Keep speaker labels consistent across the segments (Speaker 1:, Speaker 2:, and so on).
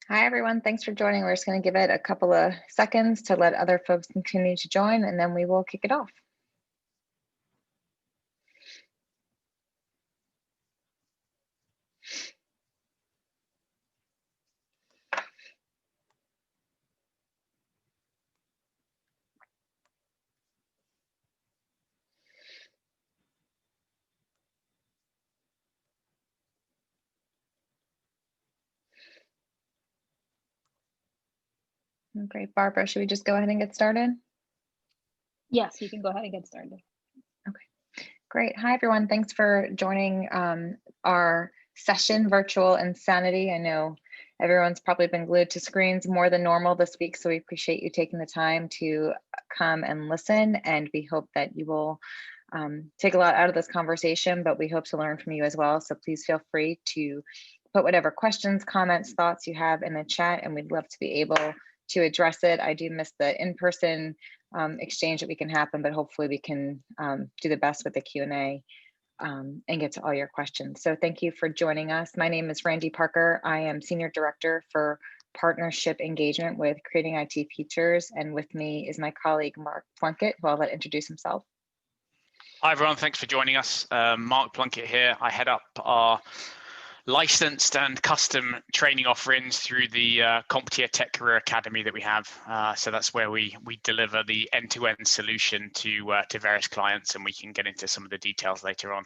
Speaker 1: Hi, everyone. Thanks for joining. We're just going to give it a couple of seconds to let other folks continue to join, and then we will kick it off. Great. Barbara, should we just go ahead and get started?
Speaker 2: Yes, you can go ahead and get started.
Speaker 1: Okay, great. Hi, everyone. Thanks for joining our session, Virtual Insanity. I know everyone's probably been glued to screens more than normal this week, so we appreciate you taking the time to come and listen, and we hope that you will take a lot out of this conversation, but we hope to learn from you as well. So please feel free to put whatever questions, comments, thoughts you have in the chat, and we'd love to be able to address it. I do miss the in-person exchange that we can happen, but hopefully we can do the best with the Q&A and get to all your questions. So thank you for joining us. My name is Randi Parker. I am Senior Director for Partnership Engagement with Creating IT Features, and with me is my colleague, Mark Plunkett, who I'll let introduce himself.
Speaker 3: Hi, everyone. Thanks for joining us. Mark Plunkett here. I head up our licensed and custom training offerings through the CompTIA Tech Career Academy that we have. So that's where we deliver the end-to-end solution to various clients, and we can get into some of the details later on.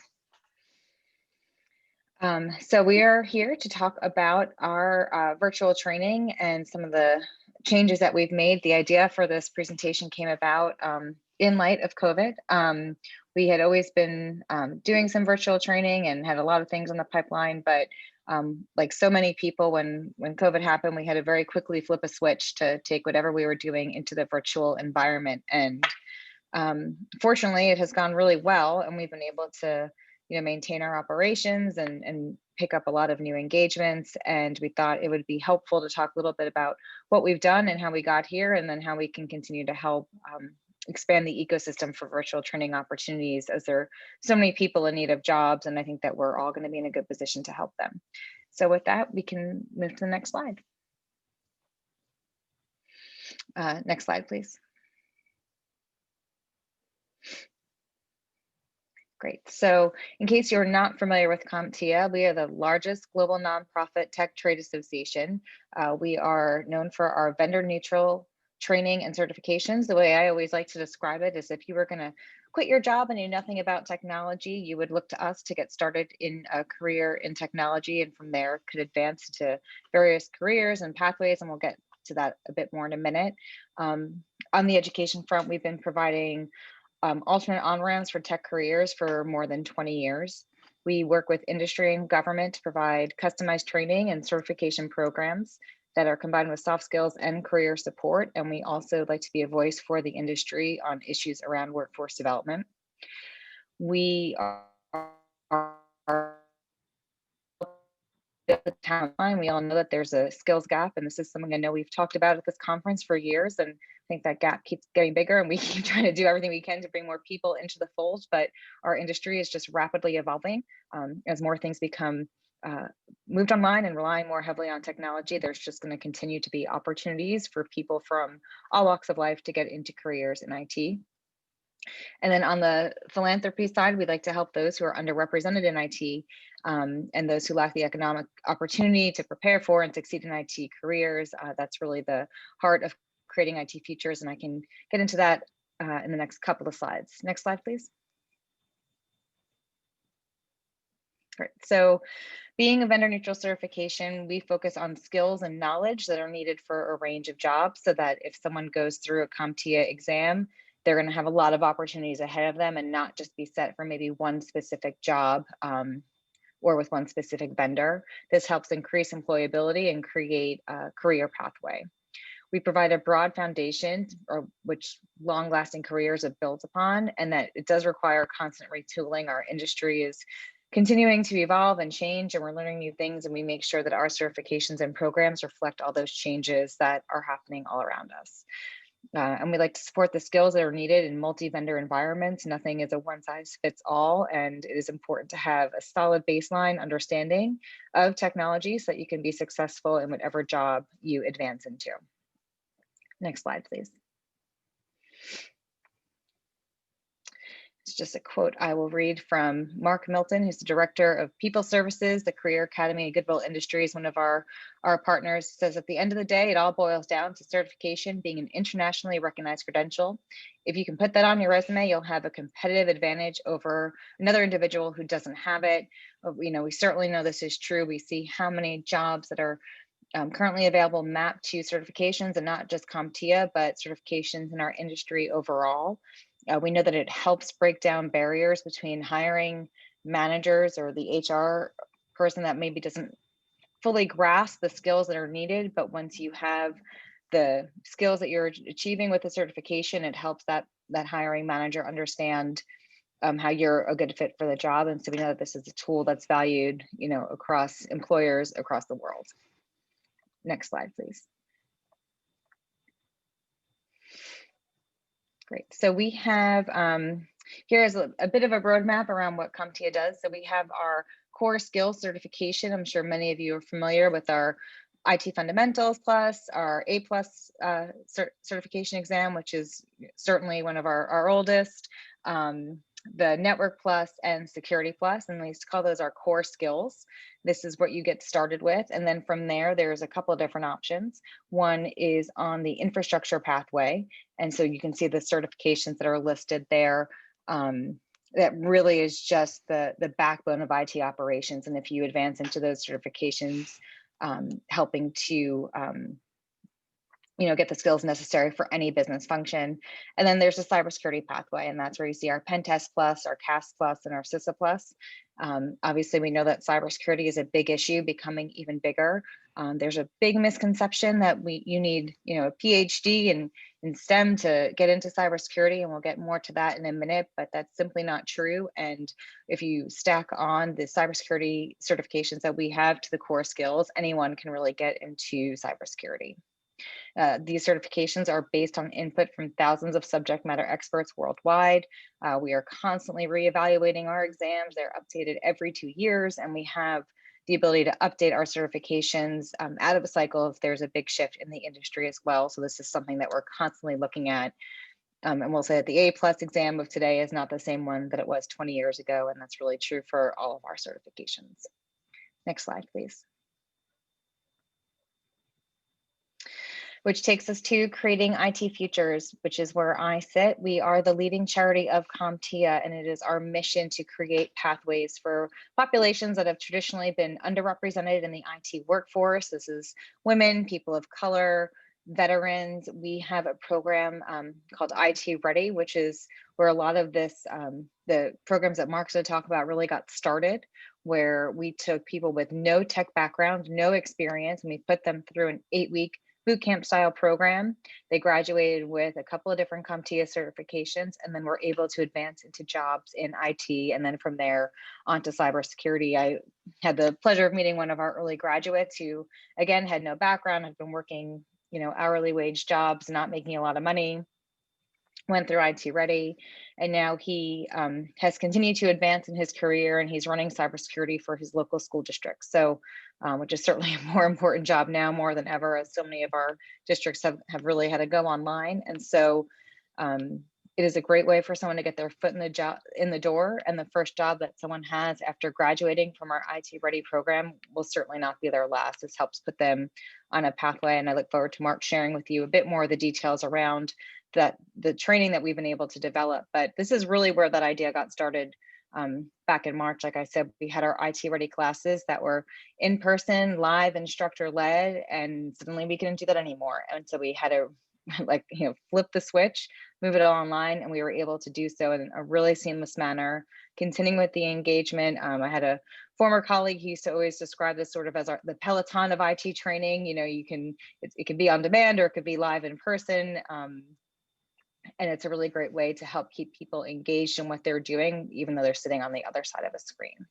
Speaker 1: So we are here to talk about our virtual training and some of the changes that we've made. The idea for this presentation came about in light of COVID. We had always been doing some virtual training and had a lot of things on the pipeline, but like so many people, when COVID happened, we had to very quickly flip a switch to take whatever we were doing into the virtual environment. And fortunately, it has gone really well, and we've been able to maintain our operations and pick up a lot of new engagements. And we thought it would be helpful to talk a little bit about what we've done and how we got here, and then how we can continue to help expand the ecosystem for virtual training opportunities, as there are so many people in need of jobs. And I think that we're all going to be in a good position to help them. So with that, we can move to the next slide. Next slide, please. Great. So in case you're not familiar with CompTIA, we are the largest global nonprofit tech trade association. We are known for our vendor neutral training and certifications. The way I always like to describe it is, if you were going to quit your job and knew nothing about technology, you would look to us to get started in a career in technology, and from there could advance to various careers and pathways, and we'll get to that a bit more in a minute. On the education front, we've been providing alternate on-ramps for tech careers for more than 20 years. We work with industry and government to provide customized training and certification programs that are combined with soft skills and career support. And we also like to be a voice for the industry on issues around workforce development. We are talent line. We all know that there's a skills gap, and this is something I know we've talked about at this conference for years, and I think that gap keeps getting bigger, and we keep trying to do everything we can to bring more people into the fold. But our industry is just rapidly evolving as more things become moved online and relying more heavily on technology. There's just going to continue to be opportunities for people from all walks of life to get into careers in IT. And then on the philanthropy side, we'd like to help those who are underrepresented in IT and those who lack the economic opportunity to prepare for and succeed in IT careers. That's really the heart of Creating IT Features, and I can get into that in the next couple of slides. Next slide, please. Great. So being a vendor neutral certification, we focus on skills and knowledge that are needed for a range of jobs, so that if someone goes through a CompTIA exam, they're going to have a lot of opportunities ahead of them and not just be set for maybe one specific job or with one specific vendor. This helps increase employability and create a career pathway. We provide a broad foundation which long-lasting careers are built upon, and that it does require constant retooling. Our industry is continuing to evolve and change, and we're learning new things, and we make sure that our certifications and programs reflect all those changes that are happening all around us. And we like to support the skills that are needed in multi-vendor environments. Nothing is a one size fits all, and it is important to have a solid baseline understanding of technology so that you can be successful in whatever job you advance into. Next slide, please. It's just a quote I will read from Mark Milton, who's the Director of People Services, the Career Academy of Goodwill Industries, one of our partners. He says, at the end of the day, it all boils down to certification being an internationally recognized credential. If you can put that on your resume, you'll have a competitive advantage over another individual who doesn't have it. You know, we certainly know this is true. We see how many jobs that are currently available mapped to certifications, and not just CompTIA, but certifications in our industry overall. We know that it helps break down barriers between hiring managers or the HR person that maybe doesn't fully grasp the skills that are needed, but once you have the skills that you're achieving with the certification, it helps that hiring manager understand how you're a good fit for the job. And so we know that this is a tool that's valued, you know, across employers across the world. Next slide, please. Great. So we have, here's a bit of a roadmap around what CompTIA does. So we have our core skills certification. I'm sure many of you are familiar with our IT Fundamentals Plus, our A+ certification exam, which is certainly one of our oldest, the Network Plus and Security Plus, and we call those our core skills. This is what you get started with. And then from there, there's a couple of different options. One is on the infrastructure pathway. And so you can see the certifications that are listed there. That really is just the backbone of IT operations. And if you advance into those certifications, helping to you know, get the skills necessary for any business function. And then there's a cybersecurity pathway, and that's where you see our Pen Test Plus, our CAS Plus, and our CISA Plus. Obviously, we know that cybersecurity is a big issue, becoming even bigger. There's a big misconception that you need, you know, a PhD in STEM to get into cybersecurity, and we'll get more to that in a minute, but that's simply not true. And if you stack on the cybersecurity certifications that we have to the core skills, anyone can really get into cybersecurity. These certifications are based on input from thousands of subject matter experts worldwide. We are constantly reevaluating our exams. They're updated every 2 years, and we have the ability to update our certifications out of a cycle if there's a big shift in the industry as well. So this is something that we're constantly looking at. And we'll say that the A+ exam of today is not the same one that it was 20 years ago, and that's really true for all of our certifications. Next slide, please. Which takes us to creating IT futures, which is where I sit. We are the leading charity of CompTIA, and it is our mission to create pathways for populations that have traditionally been underrepresented in the IT workforce. This is women, people of color, veterans. We have a program called IT Ready, which is where a lot of this, the programs that Mark's going to talk about really got started, where we took people with no tech background, no experience, and we put them through an 8-week boot camp style program. They graduated with a couple of different CompTIA certifications, and then were able to advance into jobs in IT, and then from there onto cybersecurity. I had the pleasure of meeting one of our early graduates who, again, had no background, had been working, you know, hourly wage jobs, not making a lot of money, went through IT Ready, and now he has continued to advance in his career, and he's running cybersecurity for his local school district. So, which is certainly a more important job now more than ever, as so many of our districts have really had to go online. And so it is a great way for someone to get their foot in the door, and the first job that someone has after graduating from our IT Ready program will certainly not be their last. This helps put them on a pathway, and I look forward to Mark sharing with you a bit more of the details around the training that we've been able to develop. But this is really where that idea got started. Back in March, like I said, we had our IT Ready classes that were in person, live, instructor-led, and suddenly we couldn't do that anymore. And so we had to, like, you know, flip the switch, move it all online, and we were able to do so in a really seamless manner, continuing with the engagement. I had a former colleague who used to always describe this sort of as the Peloton of IT training. You know, it can be on demand or it could be live in person. And it's a really great way to help keep people engaged in what they're doing, even though they're sitting on the other side of a screen.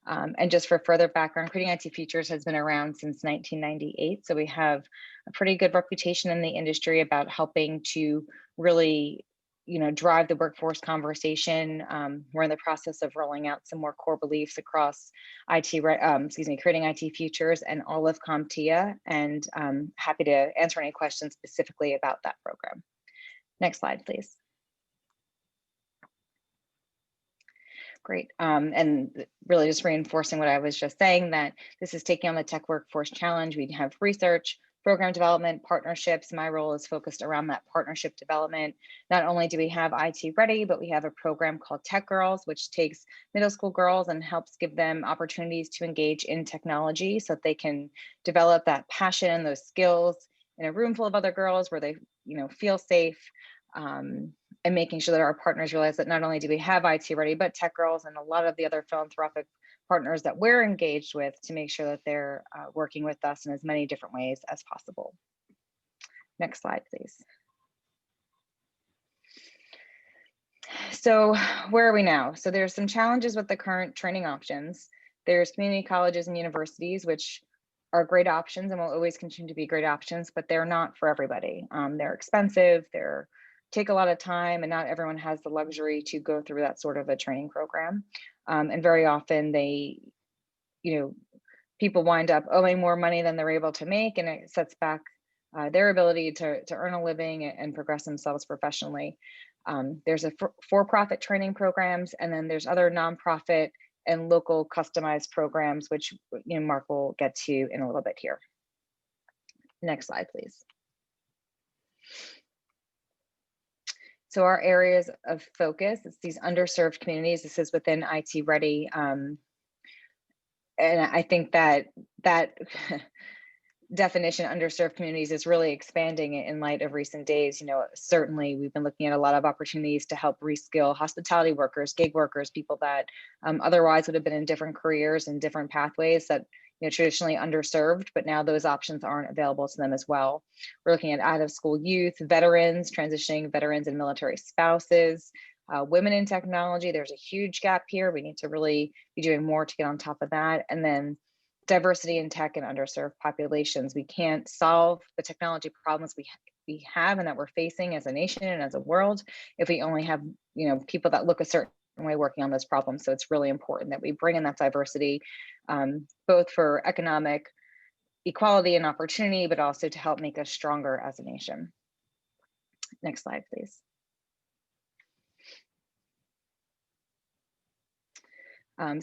Speaker 1: And just for further background, Creating IT Futures has been around since 1998. So we have a pretty good reputation in the industry about helping to really, drive the workforce conversation. We're in the process of rolling out some more core beliefs across Creating IT Futures and all of CompTIA, and happy to answer any questions specifically about that program. Next slide, please. Great. And really just reinforcing what I was just saying, that this is taking on the Tech Workforce Challenge. We have research, program development, partnerships. My role is focused around that partnership development. Not only do we have IT Ready, but we have a program called Tech Girls, which takes middle school girls and helps give them opportunities to engage in technology so that they can develop that passion, those skills in a room full of other girls where they, feel safe. And making sure that our partners realize that not only do we have IT Ready, but Tech Girls and a lot of the other philanthropic partners that we're engaged with to make sure that they're working with us in as many different ways as possible. Next slide, please. So where are we now? So there's some challenges with the current training options. There's community colleges and universities, which are great options and will always continue to be great options, but they're not for everybody. They're expensive, they're take a lot of time, and not everyone has the luxury to go through that sort of a training program. And very often they, people wind up owing more money than they're able to make, and it sets back their ability to earn a living and progress themselves professionally. There's a for-profit training programs, and then there's other nonprofit and local customized programs, which Mark will get to in a little bit here. Next slide, please. So our areas of focus, it's these underserved communities. This is within IT Ready. And I think that definition, underserved communities, is really expanding in light of recent days. Certainly we've been looking at a lot of opportunities to help reskill hospitality workers, gig workers, people that otherwise would have been in different careers and different pathways that traditionally underserved, but now those options aren't available to them as well. We're looking at out-of-school youth, veterans, transitioning veterans and military spouses, women in technology. There's a huge gap here. We need to really be doing more to get on top of that. And then diversity in tech and underserved populations. We can't solve the technology problems we have and that we're facing as a nation and as a world if we only have people that look a certain way working on those problems. So it's really important that we bring in that diversity, both for economic equality and opportunity, but also to help make us stronger as a nation. Next slide, please.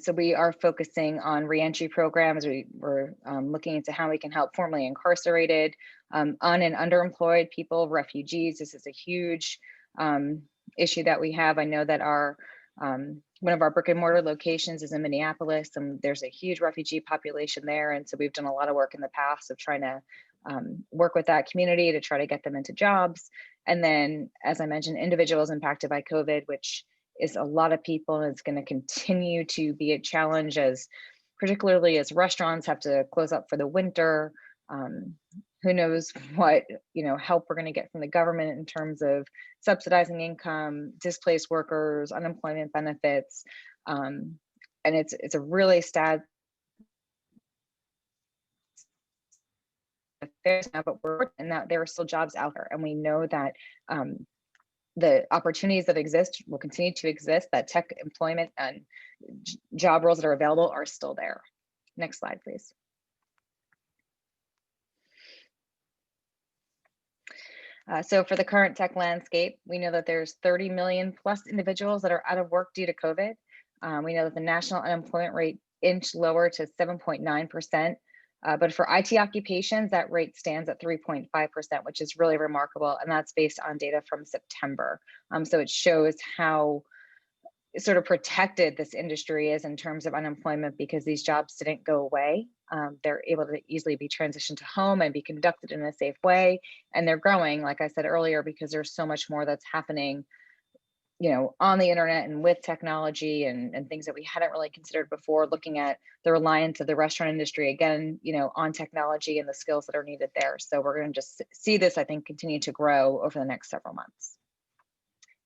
Speaker 1: So we are focusing on reentry programs. We're looking into how we can help formerly incarcerated, un- and underemployed people, refugees. This is a huge issue that we have. I know that our one of our brick and mortar locations is in Minneapolis, and there's a huge refugee population there. And so we've done a lot of work in the past of trying to work with that community to try to get them into jobs. And then, as I mentioned, individuals impacted by COVID, which is a lot of people, and it's going to continue to be a challenge, as particularly as restaurants have to close up for the winter. Who knows what help we're going to get from the government in terms of subsidizing income, displaced workers, unemployment benefits, and it's a really sad affairs now, but we're and that there are still jobs out there, and we know that the opportunities that exist will continue to exist. That tech employment and job roles that are available are still there. Next slide, please. So for the current tech landscape, we know that there's 30 million plus individuals that are out of work due to COVID. We know that the national unemployment rate inched lower to 7.9%. But for IT occupations, that rate stands at 3.5%, which is really remarkable. And that's based on data from September. So it shows how sort of protected this industry is in terms of unemployment, because these jobs didn't go away. They're able to easily be transitioned to home and be conducted in a safe way. And they're growing, like I said earlier, because there's so much more that's happening on the internet and with technology and things that we hadn't really considered before, looking at the reliance of the restaurant industry, again, on technology and the skills that are needed there. So we're going to just see this, I think, continue to grow over the next several months.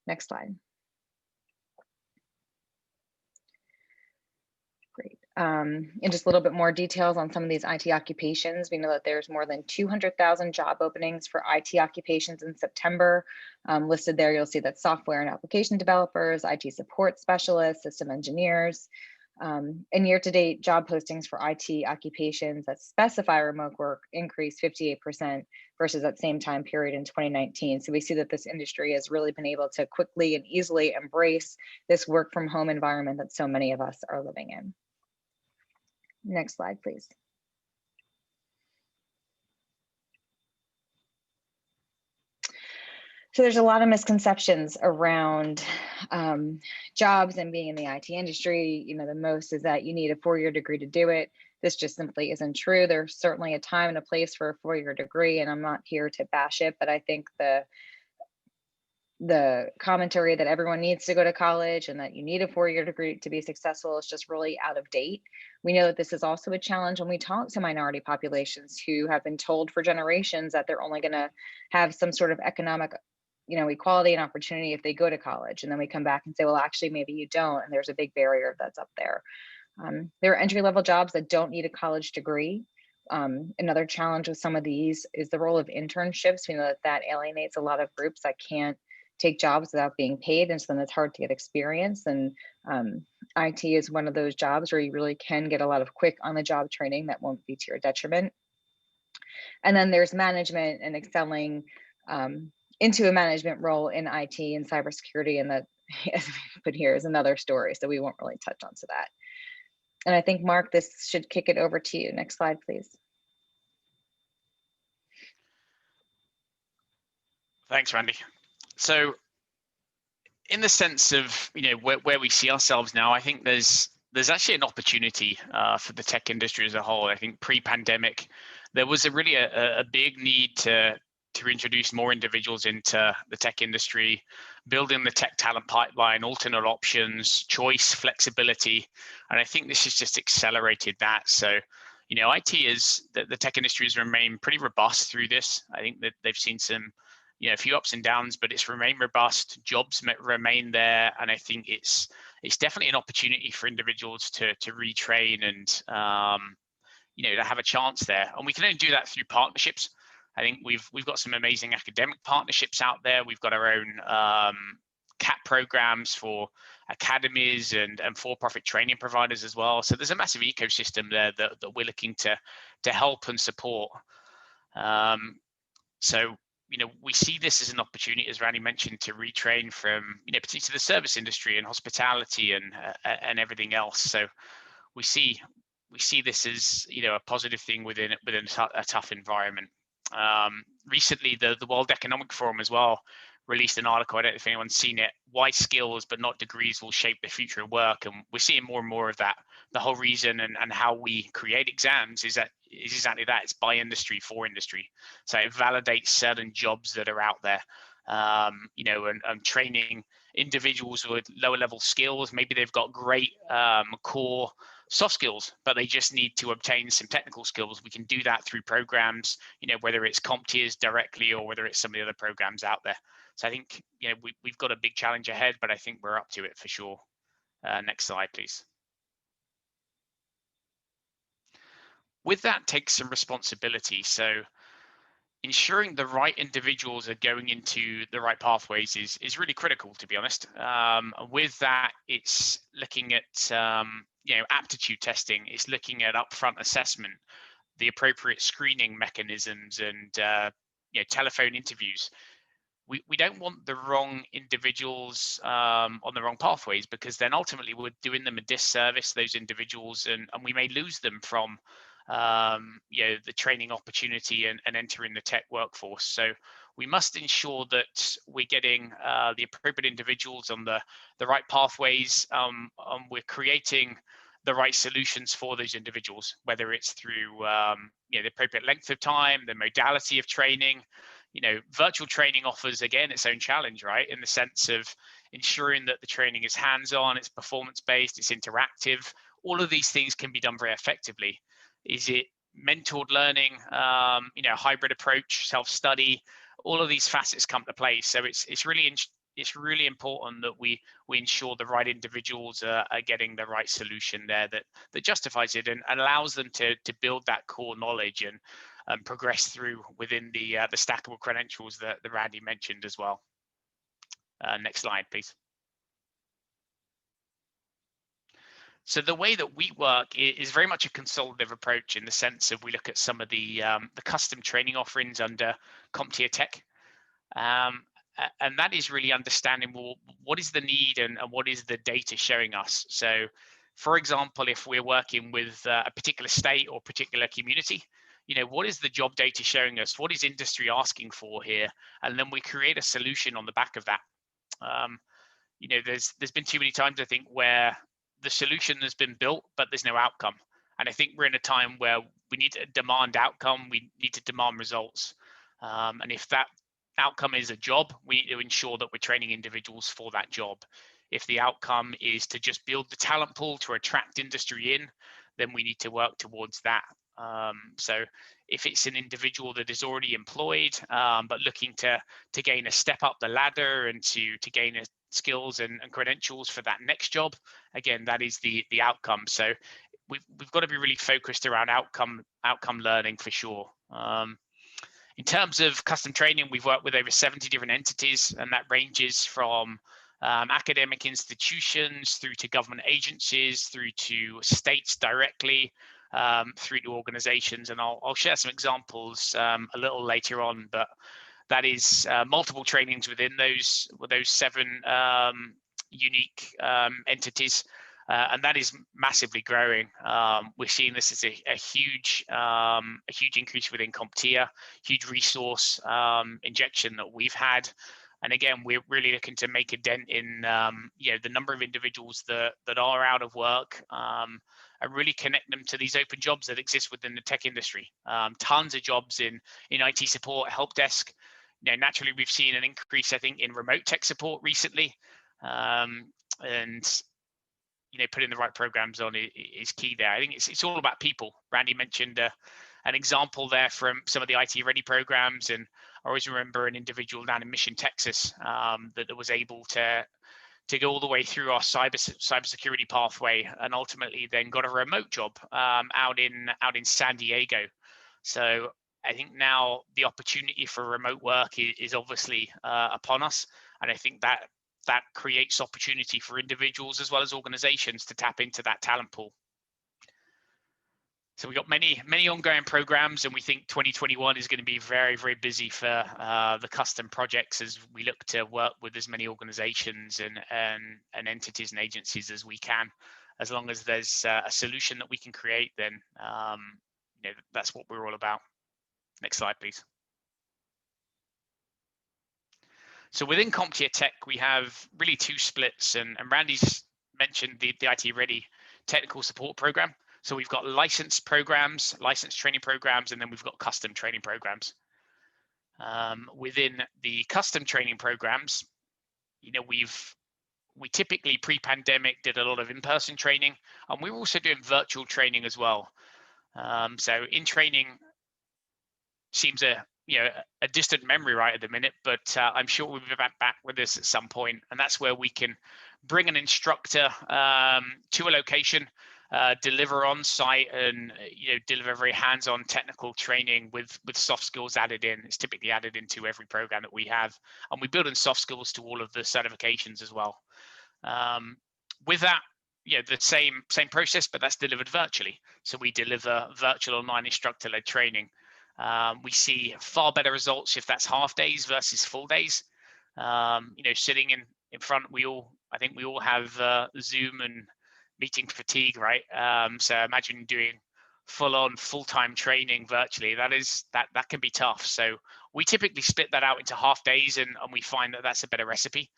Speaker 1: Next slide. Great. And just a little bit more details on some of these IT occupations. We know that there's more than 200,000 job openings for IT occupations in September. Listed there, you'll see that software and application developers, IT support specialists, system engineers, and year-to-date job postings for IT occupations that specify remote work increased 58% versus that same time period in 2019. So we see that this industry has really been able to quickly and easily embrace this work from home environment that so many of us are living in. Next slide, please. So there's a lot of misconceptions around jobs and being in the IT industry. You know, the most is that you need a 4-year degree to do it. This just simply isn't true. There's certainly a time and a place for a 4-year degree, and I'm not here to bash it, but I think the commentary that everyone needs to go to college and that you need a 4-year degree to be successful is just really out of date. We know that this is also a challenge when we talk to minority populations who have been told for generations that they're only going to have some sort of economic, you know, equality and opportunity if they go to college. And then we come back and say, well, actually, maybe you don't. And there's a big barrier that's up there. There are entry-level jobs that don't need a college degree. Another challenge with some of these is the role of internships. We know that that alienates a lot of groups that can't take jobs without being paid, and so then it's hard to get experience. And IT is one of those jobs where you really can get a lot of quick on-the-job training that won't be to your detriment. And then there's management and excelling into a management role in IT and cybersecurity, and that, as we put here, is another story, so we won't really touch onto that. And I think, Mark, this should kick it over to you. Next slide, please.
Speaker 3: Thanks, Randy. So in the sense of, you know, where we see ourselves now, I think there's actually an opportunity for the tech industry as a whole. I think pre-pandemic, there was really a big need to introduce more individuals into the tech industry, building the tech talent pipeline, alternate options, choice, flexibility. And I think this has just accelerated that. So, you know, IT is, the tech industry has remained pretty robust through this. I think that they've seen some, you know, a few ups and downs, but it's remained robust. Jobs remain there, and I think it's definitely an opportunity for individuals to retrain and you know, to have a chance there. And we can only do that through partnerships. I think we've got some amazing academic partnerships out there. We've got our own CAP programs for academies and for-profit training providers as well. So there's a massive ecosystem there that we're looking to help and support. So, you know, we see this as an opportunity, as Randy mentioned, to retrain from, you know, particularly the service industry and hospitality and everything else. So we see this as, you know, a positive thing within a tough environment. Recently, the World Economic Forum as well released an article. I don't know if anyone's seen it. Why skills but not degrees will shape the future of work, and we're seeing more and more of that. The whole reason and how we create exams is exactly that. It's by industry for industry. So it validates certain jobs that are out there. You know, and training individuals with lower level skills. Maybe they've got great core soft skills, but they just need to obtain some technical skills. We can do that through programs, you know, whether it's CompTIAs directly or whether it's some of the other programs out there. So I think, you know, we've got a big challenge ahead, but I think we're up to it for sure. Next slide, please. With that takes some responsibility. So ensuring the right individuals are going into the right pathways is really critical, to be honest. With that, it's looking at you know, aptitude testing. It's looking at upfront assessment, the appropriate screening mechanisms, and you know, telephone interviews. We don't want the wrong individuals on the wrong pathways, because then ultimately we're doing them a disservice, those individuals, and we may lose them from you know, the training opportunity and entering the tech workforce. So we must ensure that we're getting the appropriate individuals on the right pathways, and we're creating the right solutions for those individuals, whether it's through you know, the appropriate length of time, the modality of training. You know, virtual training offers, again, its own challenge, right? In the sense of ensuring that the training is hands-on, it's performance-based, it's interactive. All of these things can be done very effectively. Is it mentored learning, you know, hybrid approach, self-study? All of these facets come to play. So it's really it's really important that we ensure the right individuals are getting the right solution there that justifies it and allows them to build that core knowledge and progress through within the stackable credentials that Randi mentioned as well. Next slide, please. So the way that we work is very much a consultative approach in the sense of we look at some of the custom training offerings under CompTIA Tech. And that is really understanding, well, what is the need and what is the data showing us? So, for example, if we're working with a particular state or particular community, what is the job data showing us? What is industry asking for here? And then we create a solution on the back of that. There's been too many times, I think, where the solution has been built, but there's no outcome. And I think we're in a time where we need to demand outcome, we need to demand results. And if that outcome is a job, we need to ensure that we're training individuals for that job. If the outcome is to just build the talent pool to attract industry in, then we need to work towards that. So if it's an individual that is already employed, but looking to gain a step up the ladder and to gain skills and credentials for that next job, again, that is the outcome. So we've got to be really focused around outcome learning for sure. In terms of custom training, we've worked with over 70 different entities, and that ranges from academic institutions through to government agencies, through to states directly, through to organizations. And I'll share some examples a little later on, but that is multiple trainings within those 7 unique entities. And that is massively growing. We're seeing this as a huge increase within CompTIA, huge resource injection that we've had. And again, we're really looking to make a dent in the number of individuals that are out of work and really connect them to these open jobs that exist within the tech industry. Tons of jobs in IT support, help desk. Naturally, we've seen an increase, I think, in remote tech support recently. And putting the right programs on is key there. I think it's all about people. Randi mentioned an example there from some of the IT Ready programs, and I always remember an individual down in Mission, Texas, that was able to go all the way through our cybersecurity pathway, and ultimately then got a remote job out in San Diego. So I think now the opportunity for remote work is obviously upon us, and I think that creates opportunity for individuals as well as organizations to tap into that talent pool. So we've got many ongoing programs, and we think 2021 is going to be very, very busy for the custom projects as we look to work with as many organizations and entities and agencies as we can. As long as there's a solution that we can create, then that's what we're all about. Next slide, please. So within CompTIA Tech, we have really 2 splits, and Randi's mentioned the IT Ready technical support program. So we've got licensed training programs, and then we've got custom training programs. Within the custom training programs, we typically pre-pandemic did a lot of in-person training, and we were also doing virtual training as well. So in training seems a distant memory right at the minute, but I'm sure we'll be back with this at some point, and that's where we can bring an instructor to a location, deliver on site, and deliver very hands-on technical training with soft skills added in. It's typically added into every program that we have, and we build in soft skills to all of the certifications as well. With that, the same process, but that's delivered virtually. So we deliver virtual online instructor-led training. We see far better results if that's half days versus full days. Sitting in front, I think we all have Zoom and meeting fatigue, right? So imagine doing full-time training virtually. That can be tough. So we typically split that out into half days, and we find that that's a better recipe.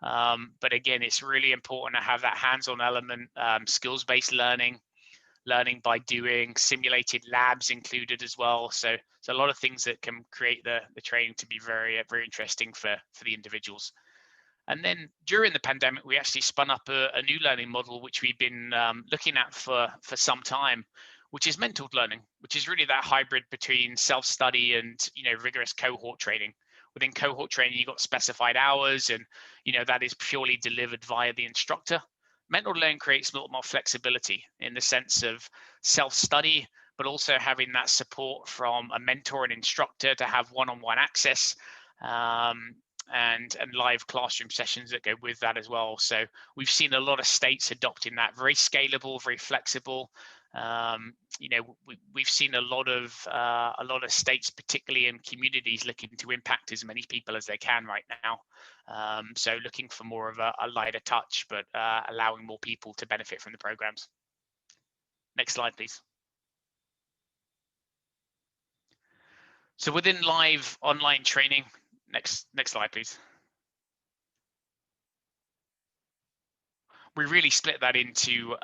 Speaker 3: But again, it's really important to have that hands-on element, skills-based learning by doing, simulated labs included as well. So a lot of things that can create the training to be very, very interesting for the individuals. And then during the pandemic, we actually spun up a new learning model, which we've been looking at for some time, which is mentored learning, which is really that hybrid between self-study and rigorous cohort training, Within cohort training, you've got specified hours, and that is purely delivered via the instructor. Mentored learning creates a lot more flexibility in the sense of self-study, but also having that support from a mentor and instructor to have one-on-one access, and live classroom sessions that go with that as well. So we've seen a lot of states adopting that, very scalable, very flexible. We've seen a lot of states, particularly in communities, looking to impact as many people as they can right now. So looking for more of a lighter touch, but allowing more people to benefit from the programs. Next slide, please. So within live online training, next slide, please. We really split that into,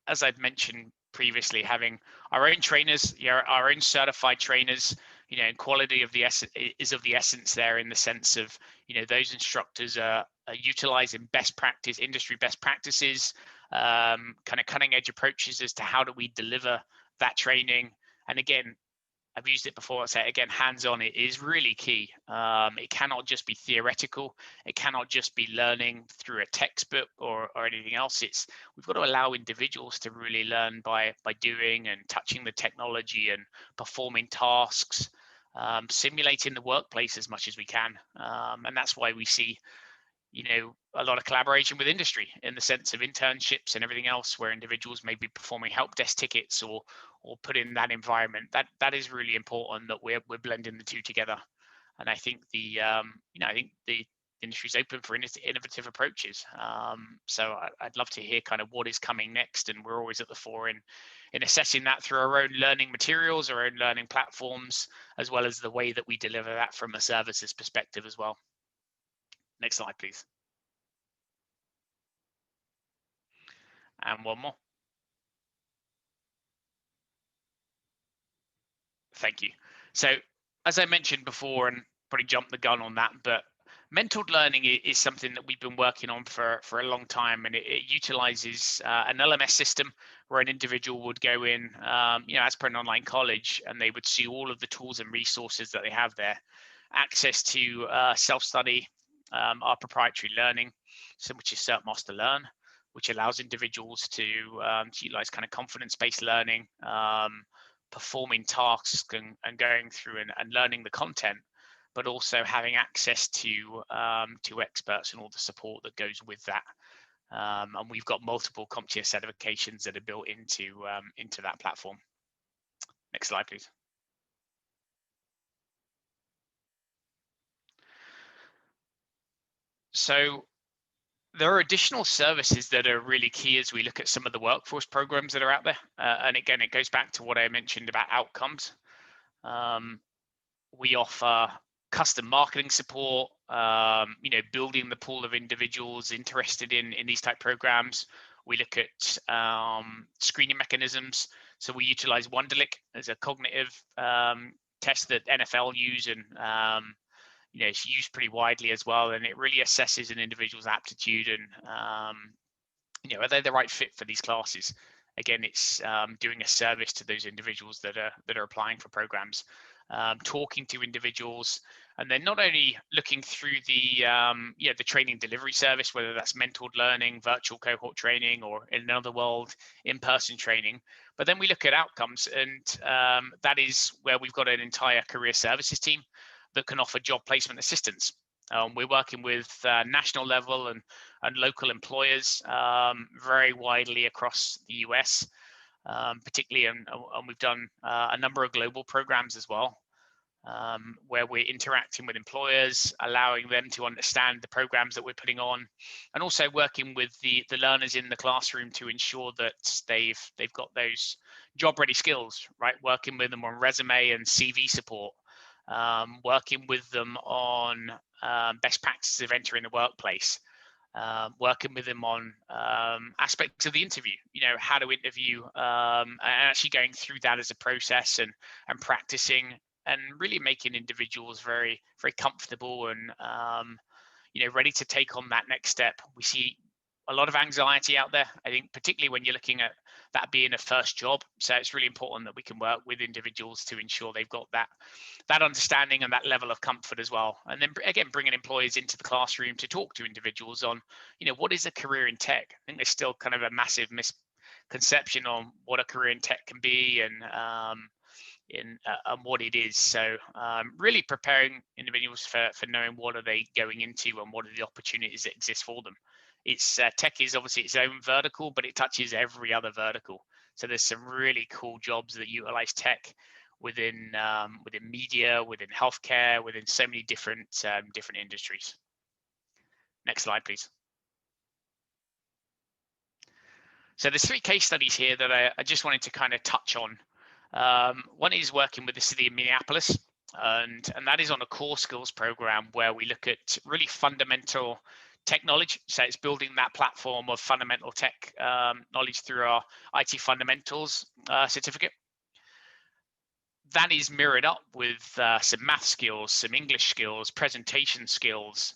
Speaker 3: as I've mentioned previously, having our own trainers, our own certified trainers, and quality is of the essence there, in the sense of, those instructors are utilizing industry best practices, kind of cutting edge approaches as to how do we deliver that training. And again, I've used it before. I say again, hands-on, it is really key. It cannot just be theoretical. It cannot just be learning through a textbook or anything else. We've got to allow individuals to really learn by doing and touching the technology and performing tasks, simulating the workplace as much as we can. And that's why we see, a lot of collaboration with industry in the sense of internships and everything else, where individuals may be performing help desk tickets or put in that environment. That is really important, that we're blending the two together. And I think the industry's open for innovative approaches. So I'd love to hear kind of what is coming next, and we're always at the fore in assessing that through our own learning materials, our own learning platforms, as well as the way that we deliver that from a services perspective as well. Next slide, please. And one more. Thank you. So as I mentioned before, and probably jumped the gun on that, but mentored learning is something that we've been working on for a long time, and it utilizes an LMS system where an individual would go in, as per an online college, and they would see all of the tools and resources that they have there, access to self-study, our proprietary learning, which is Cert Master Learn, which allows individuals to utilize kind of confidence-based learning, performing tasks and going through and learning the content, but also having access to experts and all the support that goes with that. And we've got multiple CompTIA certifications that are built into that platform. Next slide, please. So there are additional services that are really key as we look at some of the workforce programs that are out there. And again, it goes back to what I mentioned about outcomes. We offer custom marketing support, building the pool of individuals interested in these type programs. We look at screening mechanisms. So we utilize Wonderlic as a cognitive test that NFL use, and it's used pretty widely as well, and it really assesses an individual's aptitude and are they the right fit for these classes. Again, it's doing a service to those individuals that are applying for programs, talking to individuals, and then not only looking through the training delivery service, whether that's mentored learning, virtual cohort training, or in another world, in-person training, but then we look at outcomes, and that is where we've got an entire career services team that can offer job placement assistance. We're working with national level and local employers very widely across the US, particularly, and we've done a number of global programs as well, where we're interacting with employers, allowing them to understand the programs that we're putting on, and also working with the learners in the classroom to ensure that they've got those job-ready skills, right? Working with them on resume and CV support, working with them on best practices of entering the workplace, working with them on aspects of the interview, how to interview, and actually going through that as a process and practicing, and really making individuals very, very comfortable and ready to take on that next step. We see a lot of anxiety out there, I think, particularly when you're looking at that being a first job. So it's really important that we can work with individuals to ensure they've got that understanding and that level of comfort as well. And then again, bringing employees into the classroom to talk to individuals on, what is a career in tech? I think there's still kind of a massive misconception on what a career in tech can be and what it is. So really preparing individuals for knowing what are they going into and what are the opportunities that exist for them. It's tech is obviously its own vertical, but it touches every other vertical. So there's some really cool jobs that utilize tech within media, within healthcare, within so many different industries. Next slide, please. So there's 3 case studies here that I just wanted to kind of touch on. One is working with the city of Minneapolis, and that is on a core skills program where we look at really fundamental tech knowledge. So it's building that platform of fundamental tech knowledge through our IT fundamentals certificate. That is mirrored up with some math skills, some English skills, presentation skills.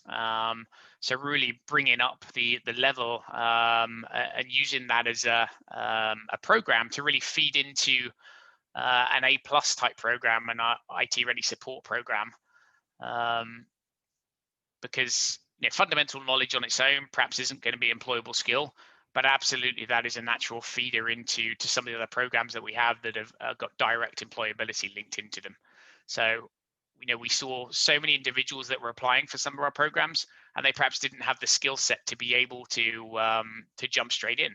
Speaker 3: So really bringing up the level and using that as a program to really feed into an A+ type program and our IT ready support program, because fundamental knowledge on its own perhaps isn't going to be an employable skill, but absolutely that is a natural feeder into some of the other programs that we have that have got direct employability linked into them. So we saw so many individuals that were applying for some of our programs, and they perhaps didn't have the skill set to be able to jump straight in.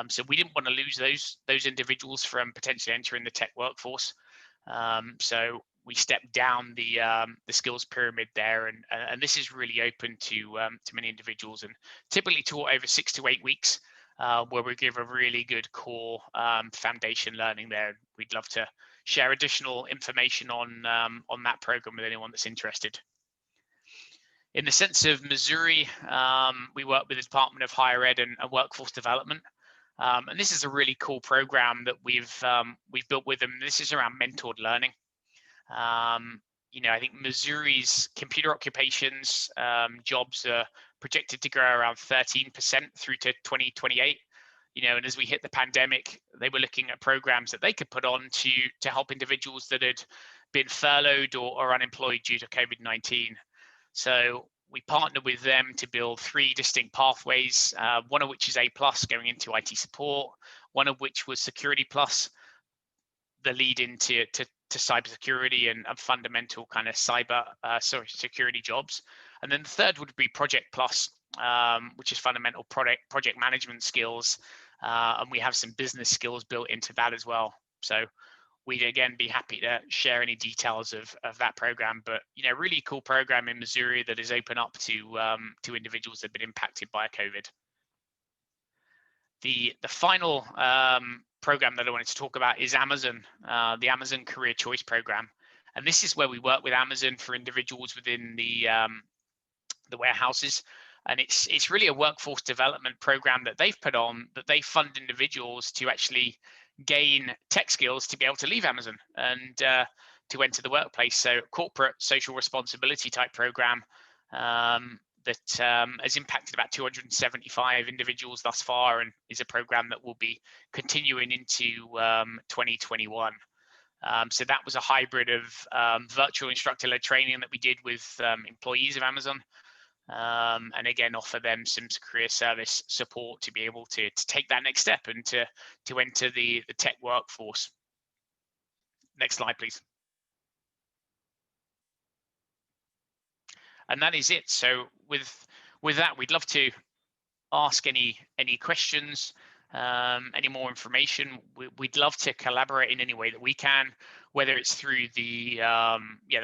Speaker 3: So we didn't want to lose those individuals from potentially entering the tech workforce. So we stepped down the skills pyramid there, and this is really open to many individuals, and typically taught over 6 to 8 weeks, where we give a really good core foundation learning there. We'd love to share additional information on that program with anyone that's interested. In the sense of Missouri, we work with the Department of Higher Ed and Workforce Development. And this is a really cool program that we've built with them. This is around mentored learning. I think Missouri's computer occupations jobs are projected to grow around 13% through to 2028. And as we hit the pandemic, they were looking at programs that they could put on to help individuals that had been furloughed or unemployed due to COVID-19. So we partnered with them to build 3 distinct pathways, one of which is A+, going into IT support, one of which was Security Plus, the lead into cybersecurity and fundamental kind of security jobs. And then the third would be Project Plus, which is fundamental project management skills. And we have some business skills built into that as well. So we'd again be happy to share any details of that program, but really cool program in Missouri that is open up to individuals that have been impacted by COVID. The final program that I wanted to talk about is Amazon, the Amazon Career Choice Program, and this is where we work with Amazon for individuals within the warehouses, and it's really a workforce development program that they've put on, that they fund individuals to actually gain tech skills to be able to leave Amazon and to enter the workplace. So corporate social responsibility type program that has impacted about 275 individuals thus far, and is a program that will be continuing into 2021. So that was a hybrid of virtual instructor-led training that we did with employees of Amazon, and again offer them some career service support to be able to take that next step and to enter the tech workforce. Next slide, please. And that is it. So with that, we'd love to ask any questions, any more information. We'd love to collaborate in any way that we can, whether it's through the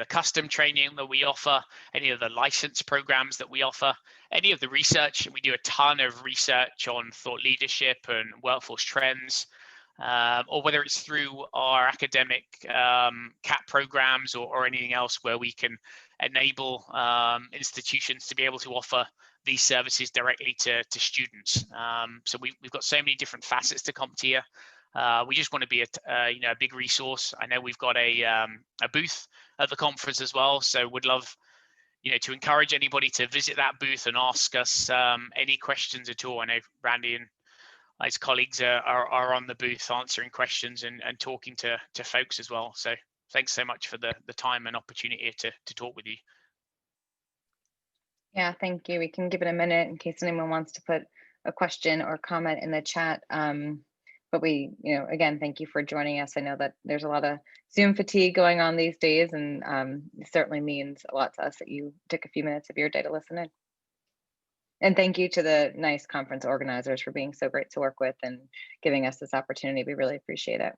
Speaker 3: custom training that we offer, any of the license programs that we offer, any of the research. We do a ton of research on thought leadership and workforce trends, or whether it's through our academic CAP programs or anything else where we can enable institutions to be able to offer these services directly to students. So we've got so many different facets to CompTIA. We just want to be a big resource. I know we've got a booth at the conference as well, so would love to encourage anybody to visit that booth and ask us any questions at all. I know Randy and his colleagues are on the booth answering questions and talking to folks as well. So thanks so much for the time and opportunity to talk with you.
Speaker 1: Yeah, thank you. We can give it a minute in case anyone wants to put a question or comment in the chat. But we, again, thank you for joining us. I know that there's a lot of Zoom fatigue going on these days, and it certainly means a lot to us that you took a few minutes of your day to listen in. And thank you to the NICE conference organizers for being so great to work with and giving us this opportunity. We really appreciate it.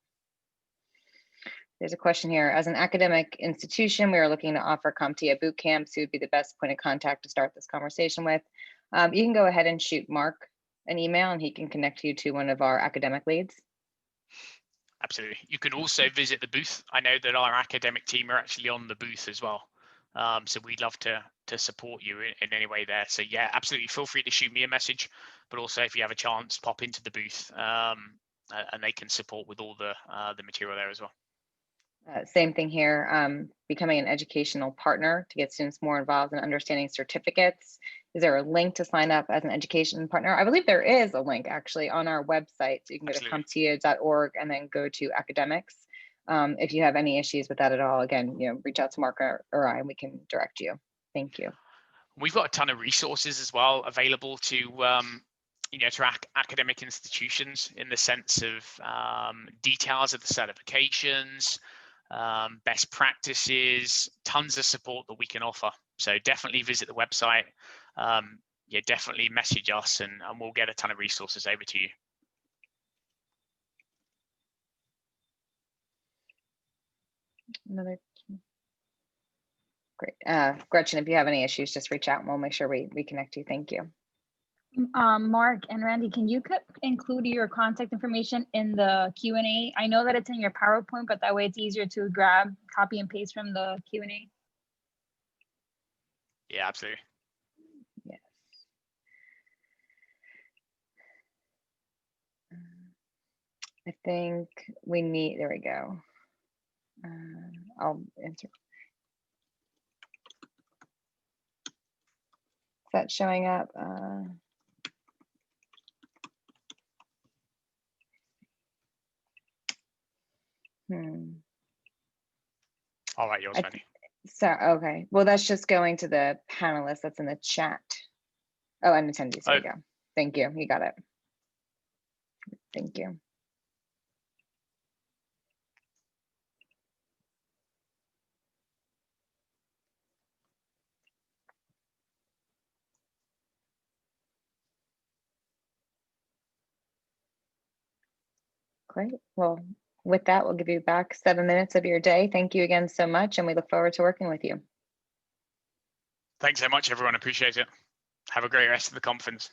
Speaker 1: There's a question here. As an academic institution, we are looking to offer CompTIA boot camps. Who would be the best point of contact to start this conversation with? You can go ahead and shoot Mark an email and he can connect you to one of our academic leads.
Speaker 3: Absolutely. You can also visit the booth. I know that our academic team are actually on the booth as well. So we'd love to support you in any way there. So yeah, absolutely. Feel free to shoot me a message, but also if you have a chance, pop into the booth and they can support with all the material there as well.
Speaker 1: Same thing here, becoming an educational partner to get students more involved in understanding certificates. Is there a link to sign up as an education partner? I believe there is a link actually on our website. So you can go to CompTIA.org and then go to academics. If you have any issues with that at all, again, reach out to Mark or I and we can direct you. Thank you.
Speaker 3: We've got a ton of resources as well available to to academic institutions in the sense of details of the certifications, best practices, tons of support that we can offer. So definitely visit the website. Yeah, definitely message us and we'll get a ton of resources over to you.
Speaker 1: Another great. Gretchen, if you have any issues, just reach out and we'll make sure we connect you. Thank you.
Speaker 2: Mark and Randy, can you include your contact information in the Q&A? I know that it's in your PowerPoint, but that way it's easier to grab, copy and paste from the Q&A.
Speaker 3: Yeah, absolutely.
Speaker 1: Yes. I think we need, there we go. I'll answer. Is that showing up?
Speaker 3: All right, yours, Randy.
Speaker 1: So, okay. Well, that's just going to the panelists that's in the chat. Oh, and attendees. There you go. Thank you. You got it. Thank you. Great. Well, with that, we'll give you back 7 minutes of your day. Thank you again so much, and we look forward to working with you.
Speaker 3: Thanks so much, everyone. Appreciate it. Have a great rest of the conference.